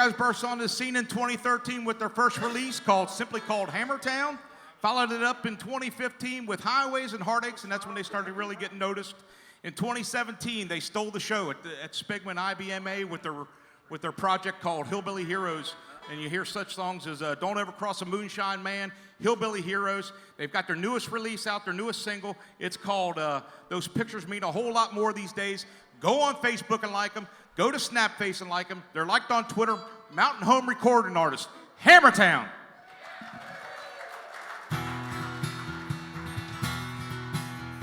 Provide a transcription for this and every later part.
guys burst on the scene in 2013 with their first release simply called Hammertowne. Followed it up in 2015 with Highways and Heartaches, and that's when they started really getting noticed. In 2017, they stole the show at Spigman IBMA with their project called Hillbilly Heroes. And you hear such songs as Don't Ever Cross a Moonshine Man, Hillbilly Heroes. They've got their newest release out, their newest single. It's called Those Pictures Mean a Whole Lot More These Days. Go on Facebook and like them. Go to Snapface and like them. They're liked on Twitter. Mountain Home Recording Artist, Hammertowne.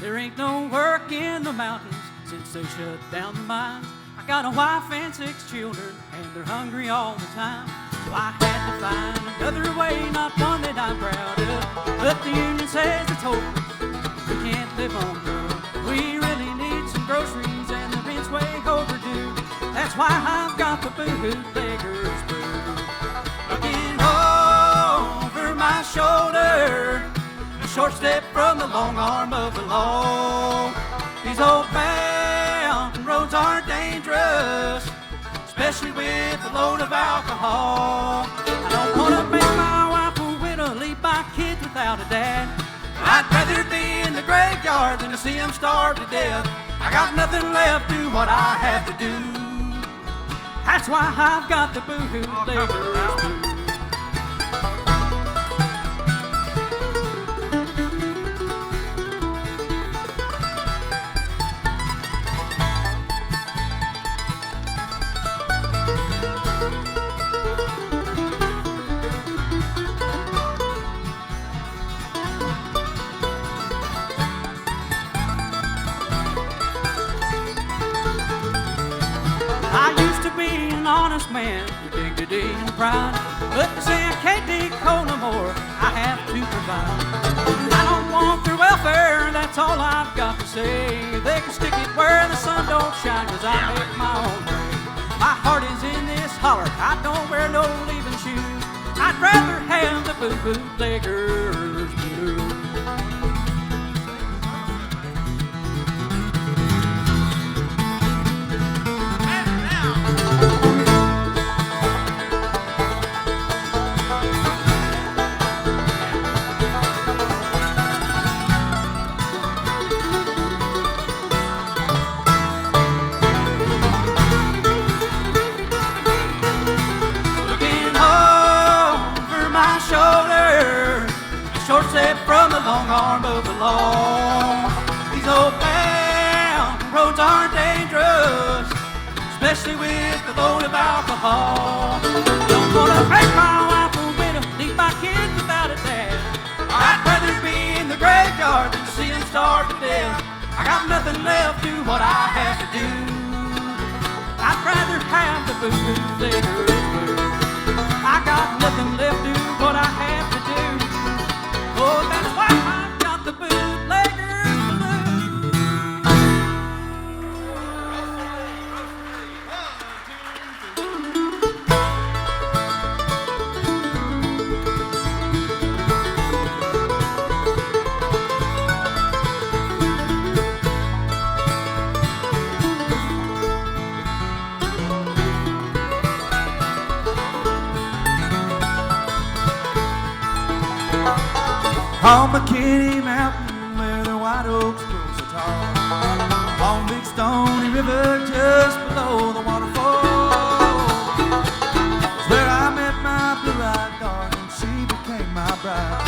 There ain't no work in the mountains since they shut down the mines. I got a wife and 6 children, and they're hungry all the time. So I had to find another way, not one that I'm proud of. But the union says it's hopeless, we can't live on drugs. We really need some groceries, and the rent's way overdue. That's why I've got the bootlegger's blues. Looking over my shoulder, a short step from the long arm of the law. These old mountain roads are dangerous, especially with the load of alcohol. I don't want to make my wife a widow, leave my kids without a dad. I'd rather be in the graveyard than to see them starve to death. I got nothing left, do what I have to do. That's why I've got the bootlegger's blues. I used to be an honest man with dignity and pride, but they say I can't dig coal no more, I have to provide. I don't want their welfare, that's all I've got to say. They can stick it where the sun don't shine, cause I make my own way. My heart is in this holler, I don't wear no leaving shoes. I'd rather have the bootlegger's blues. Short step from the long arm of the law. These old mountain roads are dangerous, especially with the load of alcohol. Don't wanna make my wife a widow, leave my kids without a dad. I'd rather be in the graveyard than see them starve to death. I got nothing left, do what I have to do. I'd rather have the bootlegger's blues. I got nothing left, do what I have to do. Oh, that's why I've got the bootlegger's blues. On McKinney Mountain where the white oaks grow so tall, on Big Stony River just below the waterfall, is where I met my blue-eyed darling, she became my bride.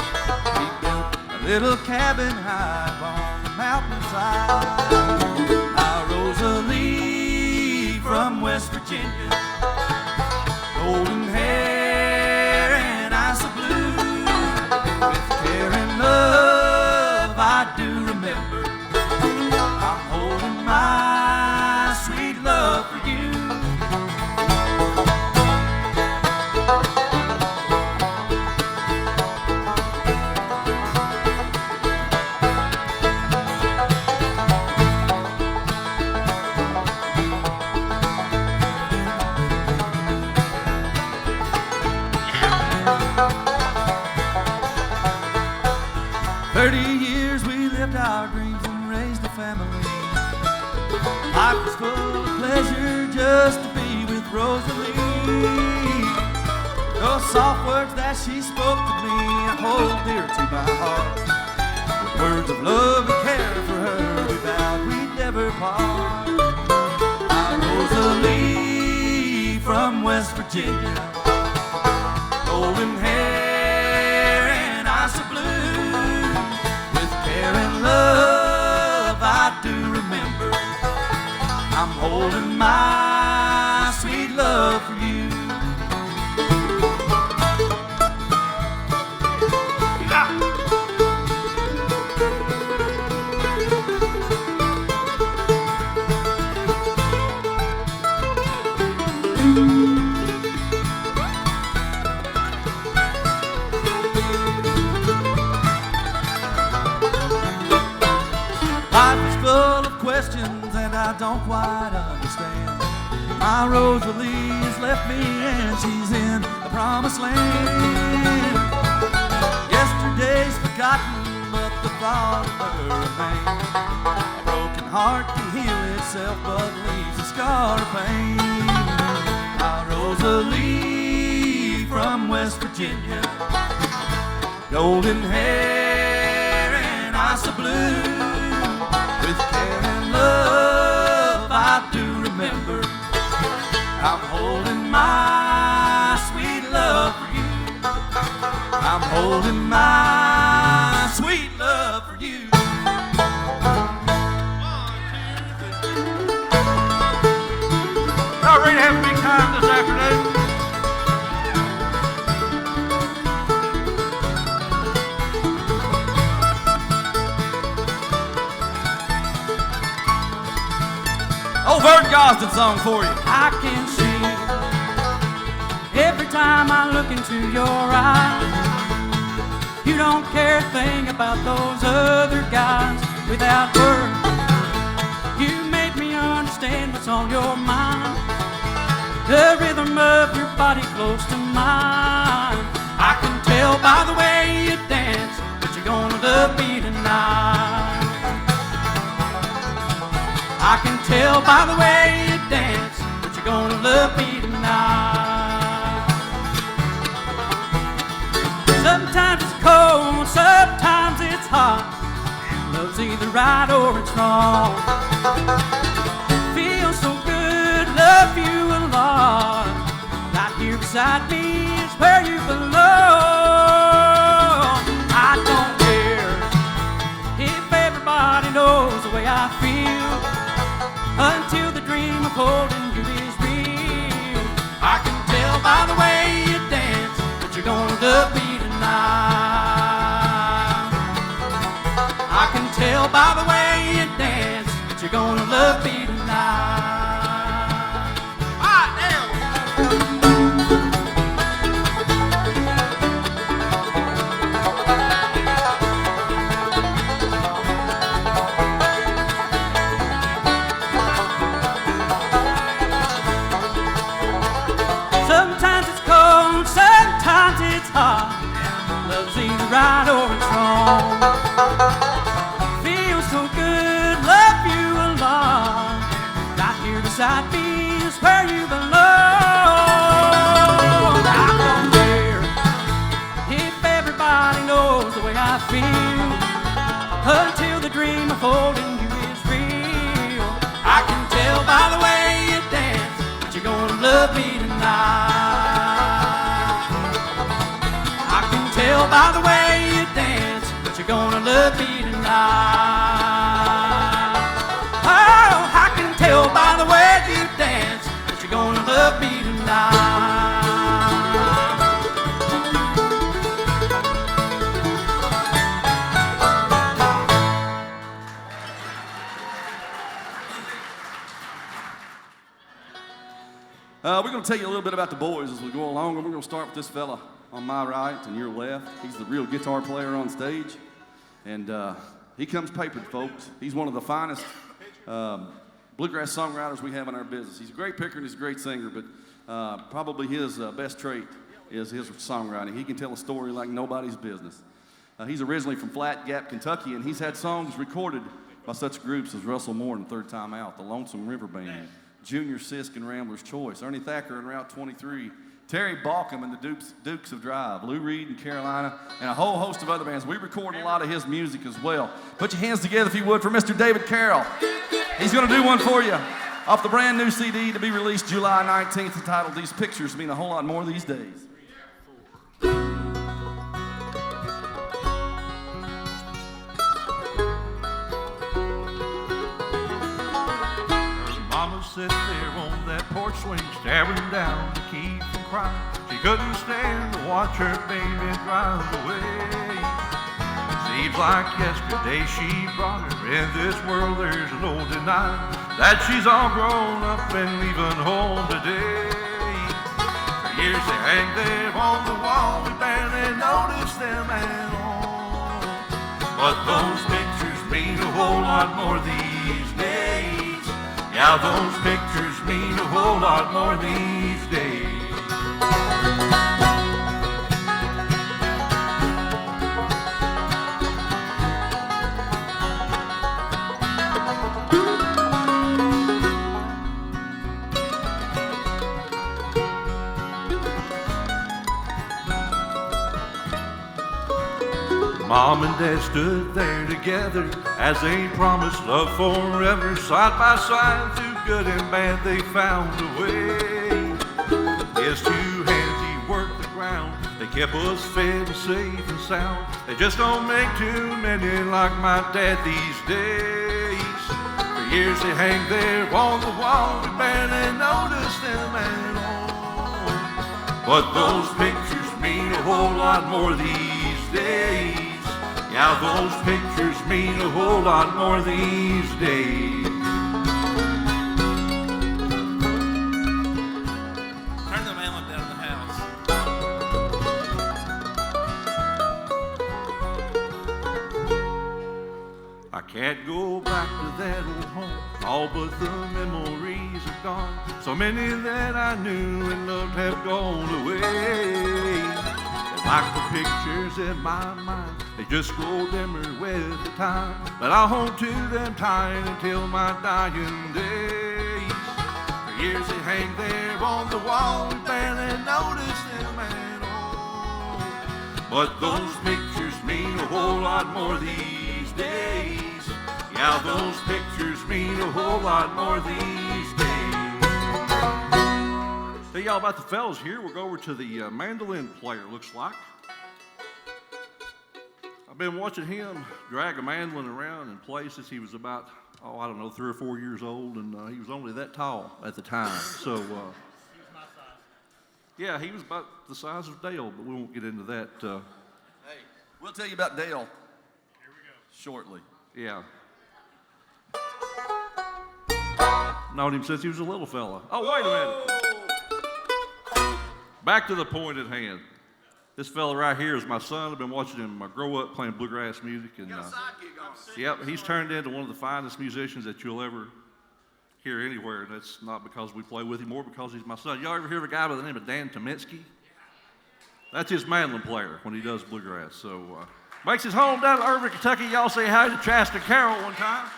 We built a little cabin high up on the mountainside. I Rosalie from West Virginia, golden hair and eyes so blue. With care and love I do remember I'm holding my sweet love for you. Our dreams and raised a family. Life was full of pleasure just to be with Rosalie. Those soft words that she spoke to me I hold dear to my heart. With words of love and care for her, we vowed we'd never part. Rosalie from West Virginia, golden hair and eyes so blue. With care and love I do remember I'm holding my sweet love for you. Life is full of questions and I don't quite understand. My Rosalie has left me and she's in the promised land. Yesterday's forgotten, but the thought of her remains. A broken heart can heal itself, but leaves a scar of pain. My Rosalie from West Virginia, golden hair and eyes so blue. With care and love I do remember I'm holding my sweet love for you. I'm holding my sweet love for you. Y'all ready to have a big time this afternoon? Old Vern Gosdin song for you. I can see every time I look into your eyes, you don't care a thing about those other guys. Without words, you made me understand what's on your mind. The rhythm of your body close to mine. I can tell by the way you dance that you're gonna love me tonight. I can tell by the way you dance that you're gonna love me tonight. Sometimes it's cold, sometimes it's hot. Love's either right or it's wrong. Feels so good, love you a lot. Right here beside me is where you belong. I don't care if everybody knows the way I feel, until the dream of holding you is real. I can tell by the way you dance that you're gonna love me tonight. I can tell by the way you dance that you're gonna love me tonight. All right, now. Love's either right or it's wrong. Feels so good, love you a lot. Right here beside me is where you belong. I don't care if everybody knows the way I feel, until the dream of holding you is real. I can tell by the way you dance that you're gonna love me tonight. Tell by the way you dance that you're gonna love me tonight. Oh, I can tell by the way you dance that you're gonna love me tonight. We're going to tell you a little bit about the boys as we go along, and we're going to start with this fella on my right and your left. He's the real guitar player on stage, and he comes papered, folks. He's one of the finest bluegrass songwriters we have in our business. He's a great picker and he's a great singer, but probably his best trait is his songwriting. He can tell a story like nobody's business. He's originally from Flat Gap, Kentucky, and he's had songs recorded by such groups as Russell Moore and Third Time Out, the Lonesome River Band, Junior Sisk and Rambler's Choice, Ernie Thacker and Route 23, Terry Balcom and the Dukes of Drive, Lou Reed and Carolina, and a whole host of other bands. We record a lot of his music as well. Put your hands together, if you would, for Mr. David Carroll. He's going to do one for you off the brand new CD to be released July 19th, entitled These Pictures Mean a Whole Lot More These Days. Mama sat there on that porch swing, staring down to keep from crying. She couldn't stand to watch her baby drive away. Seems like yesterday she brought her. In this world there's no denying that she's all grown up and leaving home today. For years they hang there on the wall, we barely notice them at all. But those pictures mean a whole lot more these days. Yeah, those pictures mean a whole lot more these days. Mom and Dad stood there together as they promised love forever. Side by side, through good and bad, they found a way. His two hands, he worked the ground. They kept us fed and safe and sound. They just don't make too many like my dad these days. For years they hang there on the wall, we barely notice them at all. But those pictures mean a whole lot more these days. Yeah, those pictures mean a whole lot more these days. Turn the man down the house. I can't go back to that old home, all but the memories are gone. So many that I knew and loved have gone away. Like the pictures in my mind, they just grow dimmer with the time. But I'll hold to them tight until my dying days. For years they hang there on the wall, we barely notice them at all. But those pictures mean a whole lot more these days. Yeah, those pictures mean a whole lot more these days. Tell y'all about the fellas here. We'll go over to the mandolin player, looks like. I've been watching him drag a mandolin around and play since he was about, 3 or 4 years old, and he was only that tall at the time. So, He was my size. yeah, he was about the size of Dale, but we won't get into that. Hey, we'll tell you about Dale Here we go. shortly. Yeah. Known him since he was a little fella. Oh, wait a minute. Back to the point at hand. This fella right here is my son. I've been watching him grow up playing bluegrass music. And, yep, he's turned into one of the finest musicians that you'll ever hear anywhere. And that's not because we play with him or because he's my son. Y'all ever hear of a guy by the name of Dan Tomitsky? That's his mandolin player when he does bluegrass. So, makes his home down in Irving, Kentucky. Y'all say hi to Chester Carroll one time.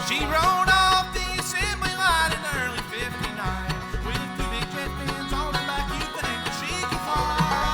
She rode off the assembly line in early '59 with two big jet fins on her back. You think she could fly?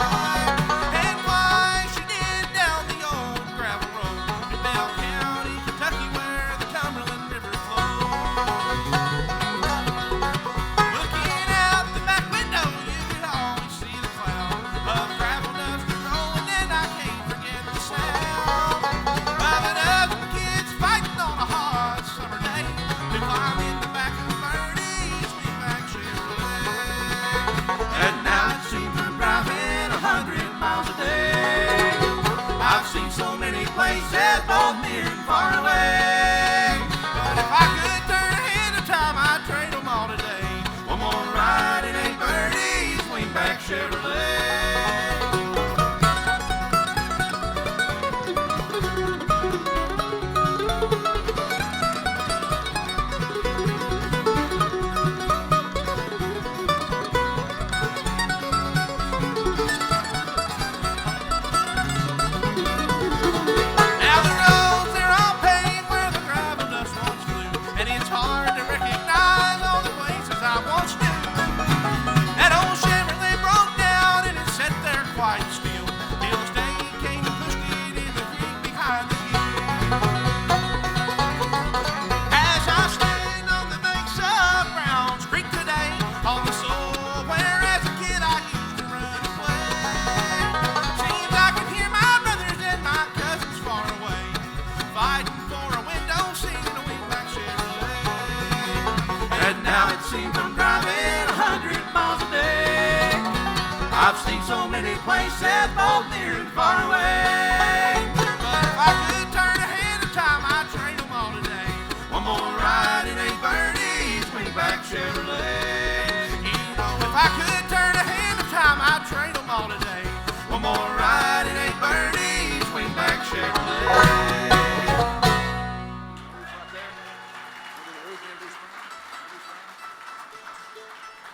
I've seen so many places, both near and far away. But if I could turn ahead of time, I'd trade them all today. One more ride in a Birdie's wingback Chevrolet. You know, if I could turn ahead of time, I'd trade them all today. One more ride in a Birdie's wingback Chevrolet.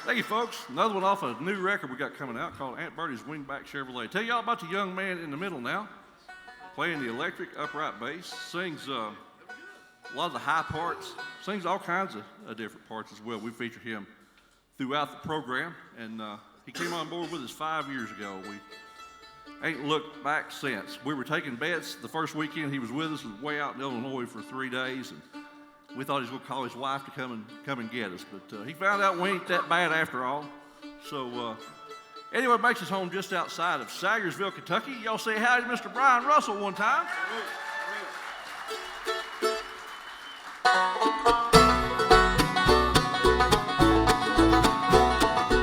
Thank you, folks. Another one off a new record we got coming out called Aunt Bertie's Wingback Chevrolet. Tell y'all about the young man in the middle now, playing the electric upright bass. Sings a lot of the high parts, sings all kinds of different parts as well. We feature him throughout the program, and he came on board with us 5 years ago. We ain't looked back since. We were taking bets the first weekend he was with us, was way out in Illinois for 3 days, and we thought he was going to call his wife to come and get us, but he found out we ain't that bad after all. So anyway, it makes us home just outside of Sagersville, Kentucky. Y'all say hi to Mr. Brian Russell one time.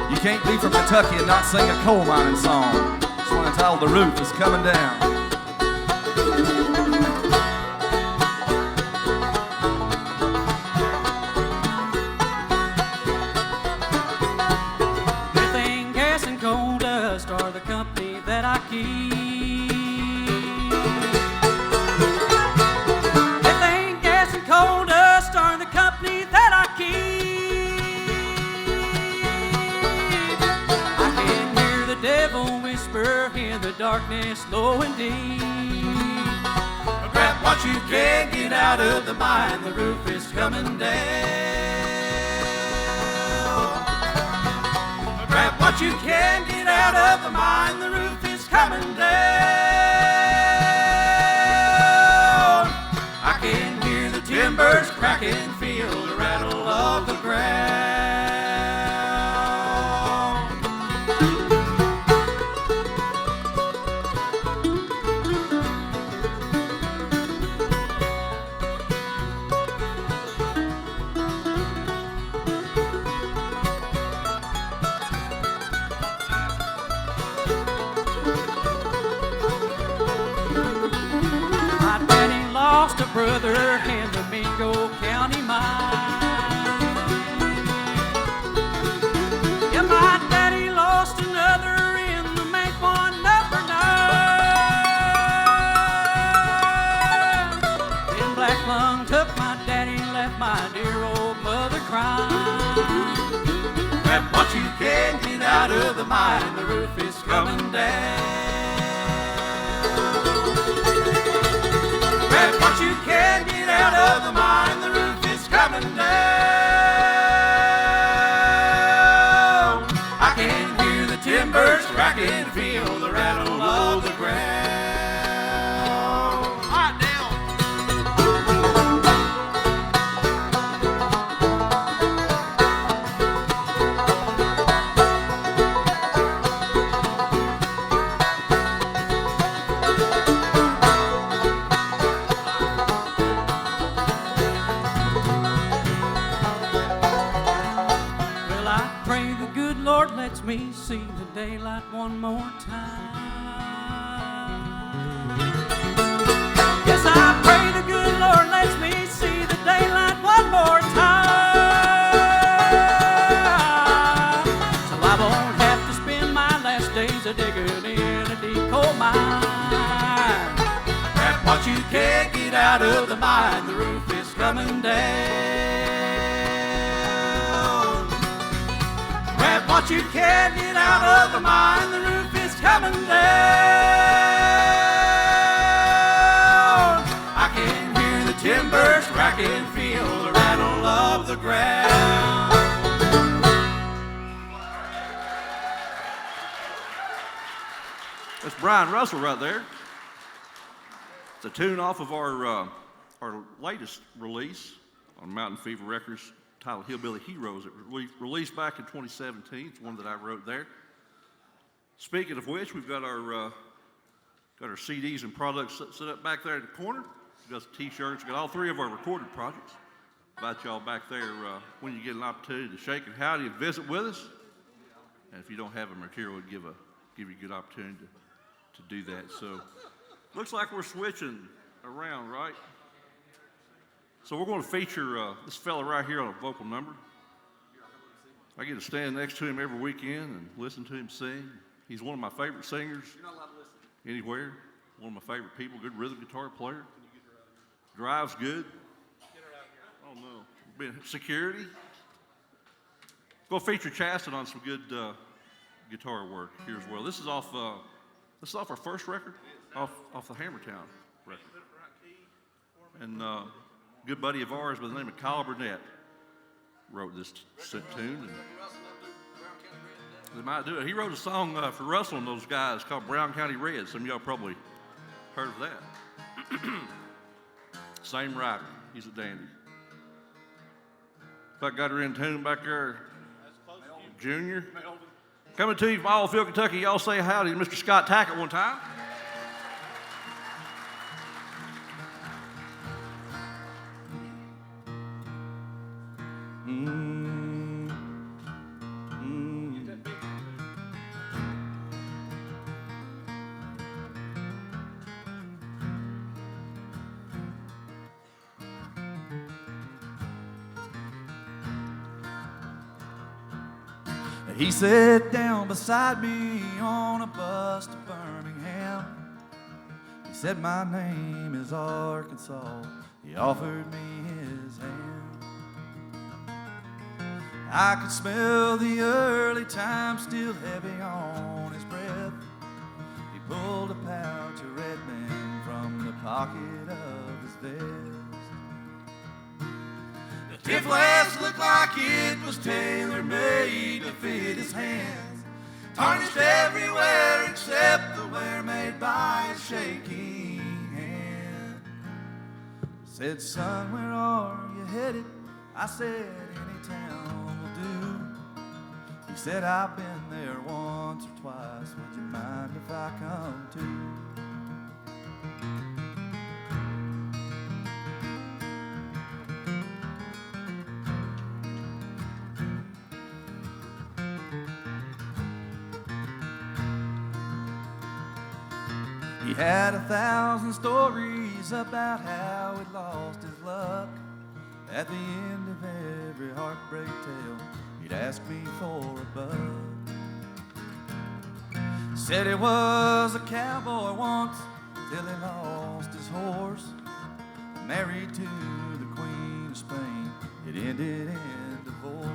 You can't be from Kentucky and not sing a coal mining song. This one entitled "The Roof Is Coming Down." Methane gas and coal dust are the company that I keep. Methane gas and coal dust are the company that I keep. I can hear the devil whisper in the darkness low and deep. Grab what you can, get out of the mine, the roof is coming down. Grab what you can, get out of the mine, the roof is coming down. I can hear the timbers cracking, feel the rattle of the ground. My daddy lost a brother in the Mingo County mine. Yeah, my daddy lost another in the Make One number 9. Then Black Lung took my daddy, left my dear old mother crying. Grab what you can, get out of the mine, the roof is coming down. Grab what you can, get out of the mine, the roof is coming down. I can hear the timbers cracking, feel the rattle of the ground. All right, Dale. Well, I pray the good Lord lets me see the daylight one more time. Yes, I pray the good Lord lets me see the daylight one more time. So I won't have to spend my last days a digging in a deep coal mine. Grab what you can, get out of the mine, the roof is coming down. Grab what you can, get out of the mine, the roof is coming down. I can hear the timbers cracking, feel the rattle of the ground. That's Brian Russell right there. It's a tune off of our latest release on Mountain Fever Records titled Hillbilly Heroes. It was released back in 2017. It's one that I wrote there. Speaking of which, we've got our CDs and products set up back there in the corner. We've got the t-shirts. We've got all 3 of our recorded projects. Invite y'all back there when you get an opportunity to shake and howdy and visit with us. And if you don't have a material, we'd give a give you a good opportunity to do that. So, looks like we're switching around, right? So we're going to feature this fella right here on a vocal number. I get to stand next to him every weekend and listen to him sing. He's one of my favorite singers. You're not allowed to listen anywhere. One of my favorite people, good rhythm guitar player. Drives good. Get her out here. Oh no. Been security. Go feature Chaston on some good guitar work here as well. This is off our first record, off the Hammertowne record. And good buddy of ours by the name of Kyle Burnett wrote this tune. And they might do it. He wrote a song for Russell and those guys called Brown County Red. Some of y'all probably heard of that. Same writer. He's a dandy. If I got her in tune back there, Junior. Coming to you from Allfield, Kentucky. Y'all say howdy to Mr. Scott Tackett one time. He sat down beside me on a bus to Birmingham. He said, my name is Arkansas. He offered me his hand. I could smell the early time still heavy on his breath. He pulled a pouch of Red Man from the pocket of his vest. The tip glass looked like it was tailor-made to fit his hands, tarnished everywhere except the wear made by his shaking hand. Said, son, where are you headed? I said, any town will do. He said, I've been there once or twice. Would you mind if I come too? He had 1,000 stories about how he lost his luck. At the end of every heartbreak tale, he'd ask me for a buck. Said he was a cowboy once till he lost his horse. Married to the Queen of Spain, it ended in divorce.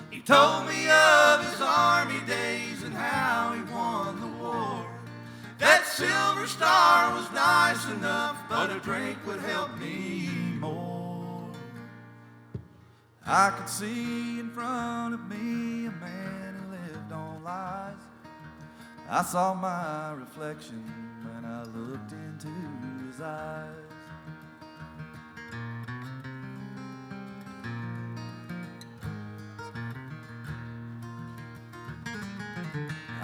He told me of his army days and how he won the war. That silver star was nice enough, but a drink would help me more. I could see in front of me a man who lived on lies. I saw my reflection when I looked into his eyes.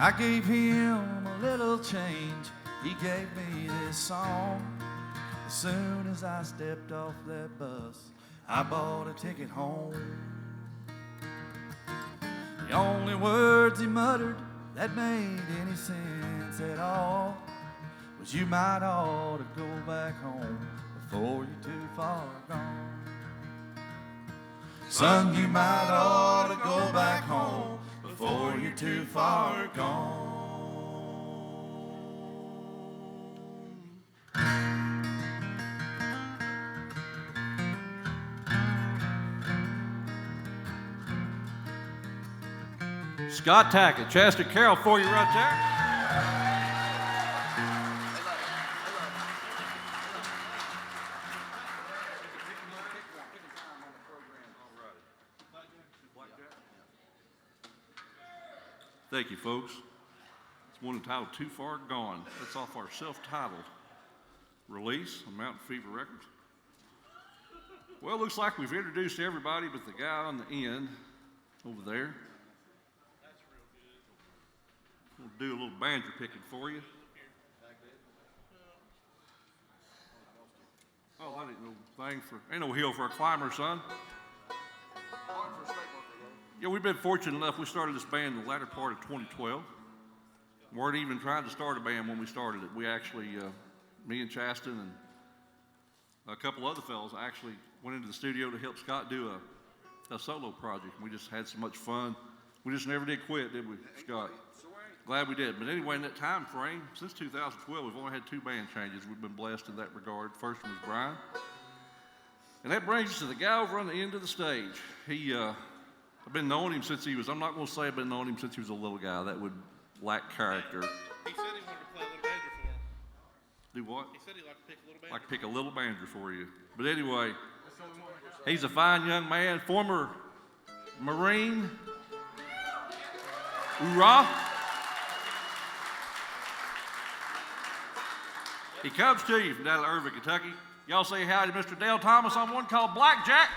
I gave him a little change, he gave me this song. As soon as I stepped off that bus, I bought a ticket home. The only words he muttered that made any sense at all was, you might ought to go back home before you're too far gone. Son, you might ought to go back home before you're too far gone. Scott Tackett, Chester Carroll for you right there. Thank you, folks. It's one entitled Too Far Gone. That's off our self-titled release on Mountain Fever Records. Well, it looks like we've introduced everybody but the guy on the end over there. We'll do a little banjo picking for you. Oh, that ain't no thing for, ain't no hill for a climber, son. Yeah, we've been fortunate enough. We started this band in the latter part of 2012. We weren't even trying to start a band when we started it. We actually, me and Chaston and a couple other fellows actually went into the studio to help Scott do a solo project. We just had so much fun. We just never did quit, did we, Scott? Glad we did. But anyway, in that time frame, since 2012, we've only had 2 band changes. We've been blessed in that regard. First one was Brian. And that brings us to the guy over on the end of the stage. I've been knowing him since he was, I'm not going to say I've been knowing him since he was a little guy. That would lack character. He said he wanted to play a little banjo for him. Do what? He said he'd like to pick a little banjo. Like to pick a little banjo for you. But anyway, he's a fine young man, former Marine. Hoorah! He comes to you from down in Irving, Kentucky. Y'all say hi to Mr. Dale Thomas on one called Blackjack.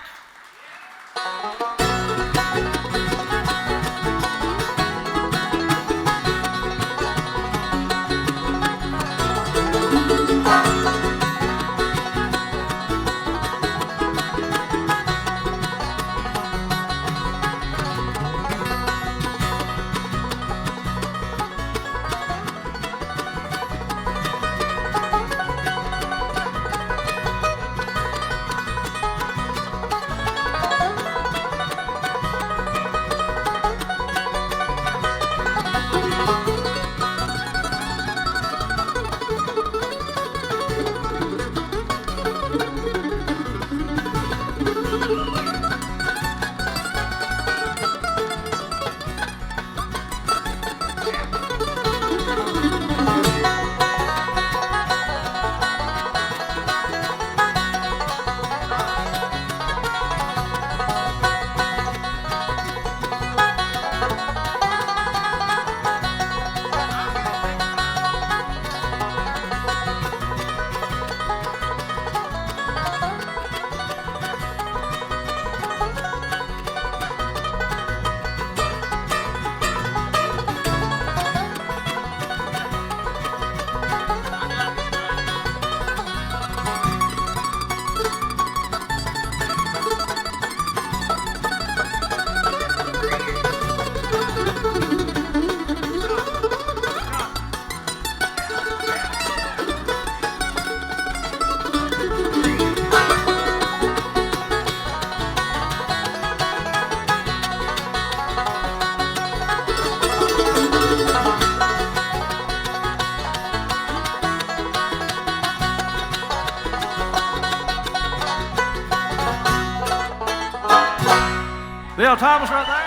Dale Thomas right there.